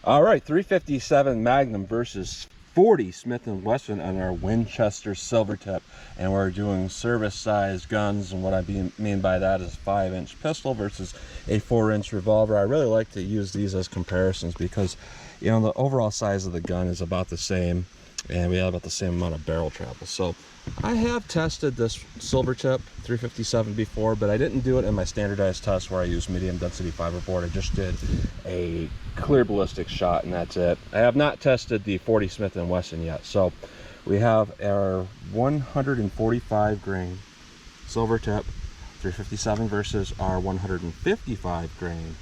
All right, 357 Magnum versus 40 Smith & Wesson on our Winchester Silvertip, and we're doing service-sized guns. And what I mean by that is a 5-inch pistol versus a 4-inch revolver. I really like to use these as comparisons because, you know, the overall size of the gun is about the same, and we have about the same amount of barrel travel. So I have tested this Silvertip 357 before, but I didn't do it in my standardized test where I use medium density fiberboard. I just did a clear ballistic shot, and that's it. I have not tested the 40 Smith & Wesson yet. So we have our 145 grain Silvertip 357 versus our 155 grain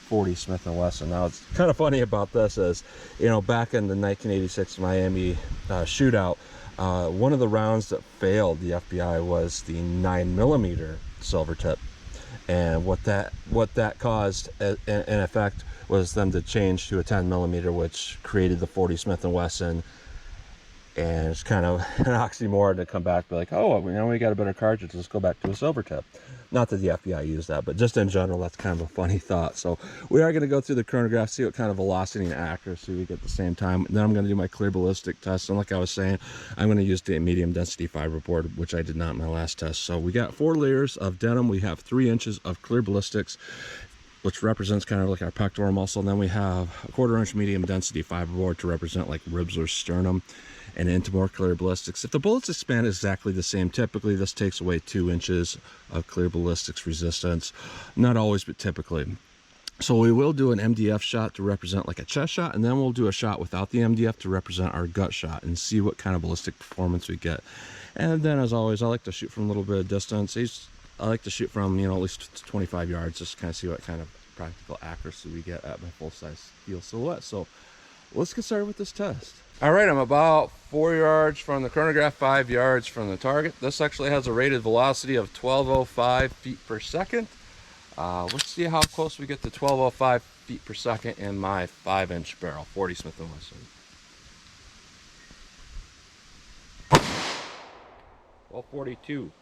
40 Smith & Wesson. Now, it's kind of funny about this is, you know, back in the 1986 Miami shootout, one of the rounds that failed the FBI was the 9mm Silvertip, and what that caused in effect was them to change to a 10mm, which created the 40 Smith & Wesson. And it's kind of an oxymoron to come back and be like, oh, you know, we got a better cartridge, let's go back to a Silvertip. Not that the FBI used that, but just in general, that's kind of a funny thought. So we are going to go through the chronograph, see what kind of velocity and accuracy we get at the same time. And then I'm going to do my clear ballistic test. And like I was saying, I'm going to use the medium density fiberboard, which I did not in my last test. So we got 4 layers of denim. We have 3 inches of clear ballistics, which represents kind of like our pectoral muscle. And then we have a 1/4 inch medium density fiberboard to represent like ribs or sternum, and into more clear ballistics. If the bullets expand exactly the same, typically this takes away 2 inches of clear ballistics resistance. Not always, but typically. So we will do an MDF shot to represent like a chest shot, and then we'll do a shot without the MDF to represent our gut shot and see what kind of ballistic performance we get. And then, as always, I like to shoot from a little bit of distance. I like to shoot from, you know, at least 25 yards, just to kind of see what kind of practical accuracy we get at my full-size steel silhouette. So let's get started with this test. All right, I'm about 4 yards from the chronograph, 5 yards from the target. This actually has a rated velocity of 1205 feet per second. Let's see how close we get to 1205 feet per second in my 5-inch barrel, 40 Smith & Wesson. 1242,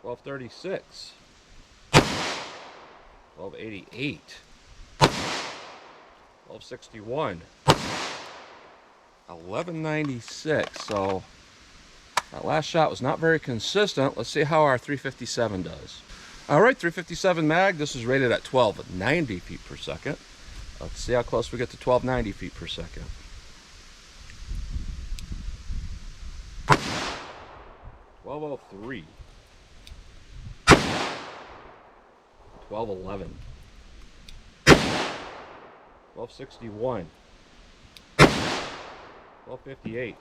1236, 1288, 1261, 1196. So that last shot was not very consistent. Let's see how our 357 does. All right, 357 mag. This is rated at 1290 feet per second. Let's see how close we get to 1290 feet per second. 1203, 1211, 1261, 1258,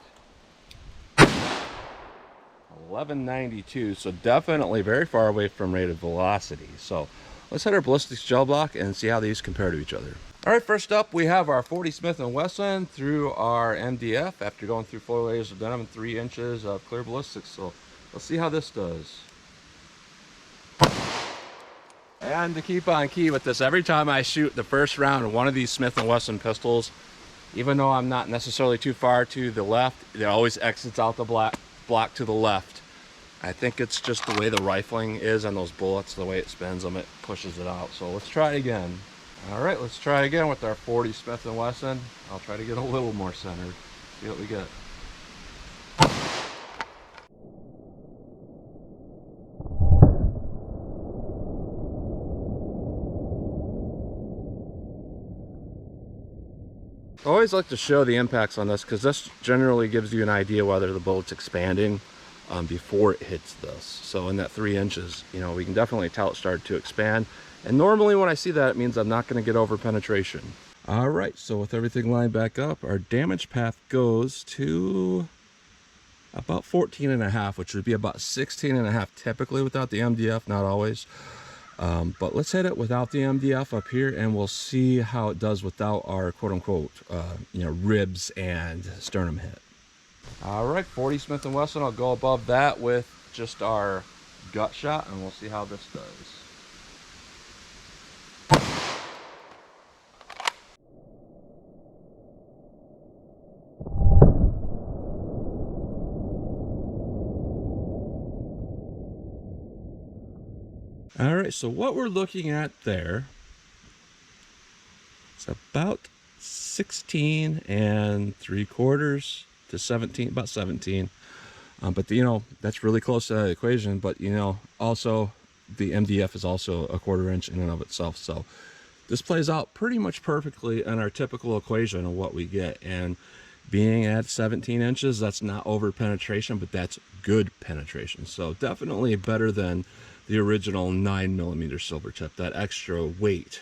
1192. So definitely very far away from rated velocity. So let's hit our ballistics gel block and see how these compare to each other. All right, first up we have our 40 Smith & Wesson through our MDF after going through 4 layers of denim and 3 inches of clear ballistics. So let's see how this does. And to keep on key with this, every time I shoot the first round of one of these Smith & Wesson pistols, even though I'm not necessarily too far to the left, it always exits out the block to the left. I think it's just the way the rifling is on those bullets, the way it spins them, it pushes it out. So let's try it again. All right, let's try again with our 40 Smith & Wesson. I'll try to get a little more centered. See what we get. I always like to show the impacts on this because this generally gives you an idea whether the bullet's expanding before it hits this. So in that 3 inches, you know, we can definitely tell it started to expand. And normally when I see that, it means I'm not going to get over penetration. All right, so with everything lined back up, our damage path goes to about 14.5, which would be about 16.5 typically without the MDF, not always. But let's hit it without the MDF up here, and we'll see how it does without our quote-unquote, you know, ribs and sternum hit. All right, 40 Smith & Wesson. I'll go above that with just our gut shot, and we'll see how this does. All right, so what we're looking at there, It's about 16 3/4 to 17, about 17. But you know, that's really close to that equation. But you know, also the MDF is also a 1/4 inch in and of itself. So this plays out pretty much perfectly in our typical equation of what we get. And being at 17 inches, that's not over penetration, but that's good penetration. So definitely better than the original 9mm Silvertip. That extra weight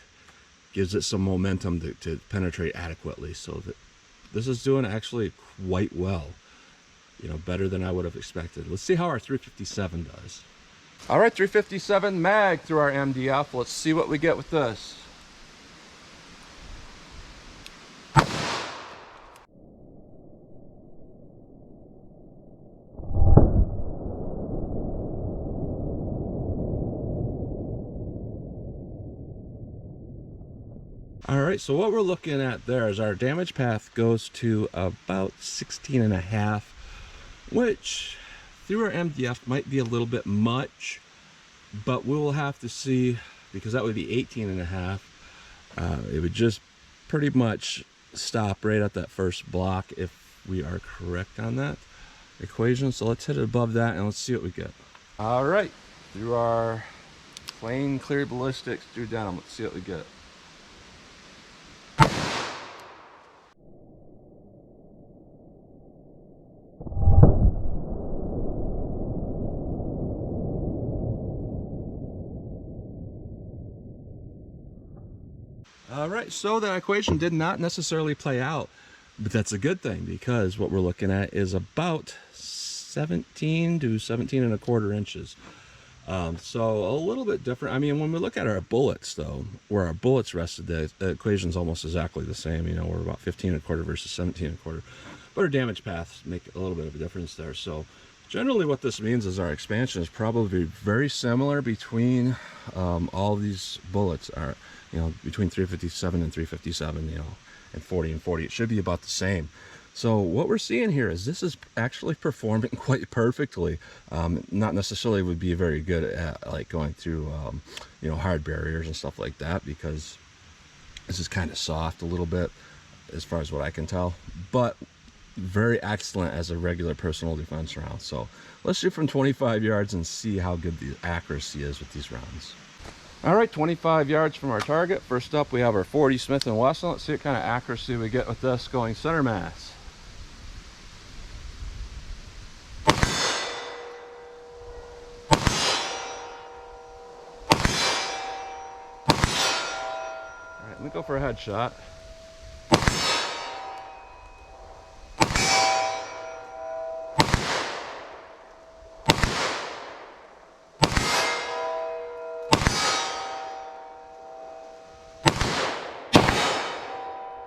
gives it some momentum to penetrate adequately. So that this is doing actually quite well. You know, better than I would have expected. Let's see how our 357 does. All right, 357 mag through our MDF. Let's see what we get with this. All right, so what we're looking at there is our damage path goes to about 16.5, which through our MDF might be a little bit much, but we'll have to see, because that would be 18.5. It would just pretty much stop right at that first block if we are correct on that equation. So let's hit it above that and let's see what we get. All right, through our plain clear ballistics through denim, let's see what we get. All right, so that equation did not necessarily play out, but that's a good thing, because what we're looking at is about 17 to 17.25 inches. So a little bit different. I mean, when we look at our bullets, though, where our bullets rested, the equation's almost exactly the same. You know, we're about 15.25 versus 17.25, but our damage paths make a little bit of a difference there. So generally what this means is our expansion is probably very similar between all these bullets. Are, you know, between 357 and 357, you know, and 40 and 40, it should be about the same. So what we're seeing here is this is actually performing quite perfectly. Not necessarily would be very good at like going through, you know, hard barriers and stuff like that, because this is kind of soft a little bit as far as what I can tell, but very excellent as a regular personal defense round. So let's shoot from 25 yards and see how good the accuracy is with these rounds. All right, 25 yards from our target. First up, we have our 40 Smith & Wesson. Let's see what kind of accuracy we get with this going center mass. All right, let me go for a headshot.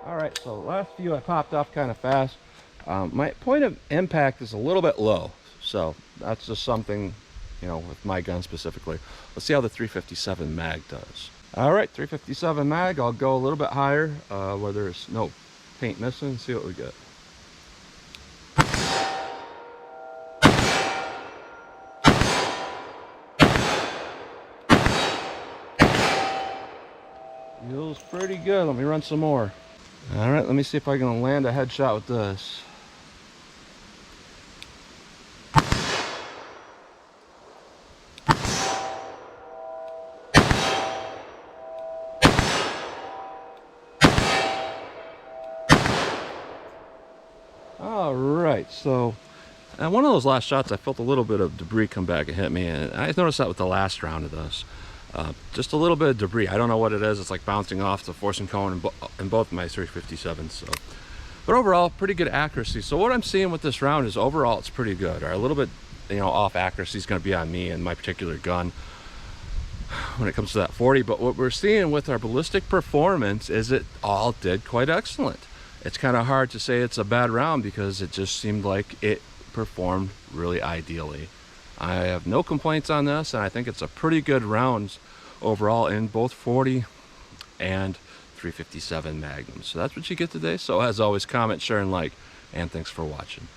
All right, so the last few I popped off kind of fast. My point of impact is a little bit low, so that's just something, you know, with my gun specifically. Let's see how the 357 mag does. All right, 357 mag, I'll go a little bit higher where there's no paint missing, see what we get. Feels pretty good. Let me run some more. All right, let me see if I can land a headshot with this. All right, so one of those last shots, I felt a little bit of debris come back and hit me, and I noticed that with the last round of this. Just a little bit of debris. I don't know what it is. It's like bouncing off the forcing cone in both my 357s. So, but overall, pretty good accuracy. So what I'm seeing with this round is overall it's pretty good. Or a little bit, you know, off accuracy is going to be on me and my particular gun when it comes to that 40. But what we're seeing with our ballistic performance is it all did quite excellent. It's kind of hard to say it's a bad round because it just seemed like it performed really ideally. I have no complaints on this, and I think it's a pretty good round overall in both 40 and 357 Magnum. So that's what you get today. So as always, comment, share, and like, and thanks for watching.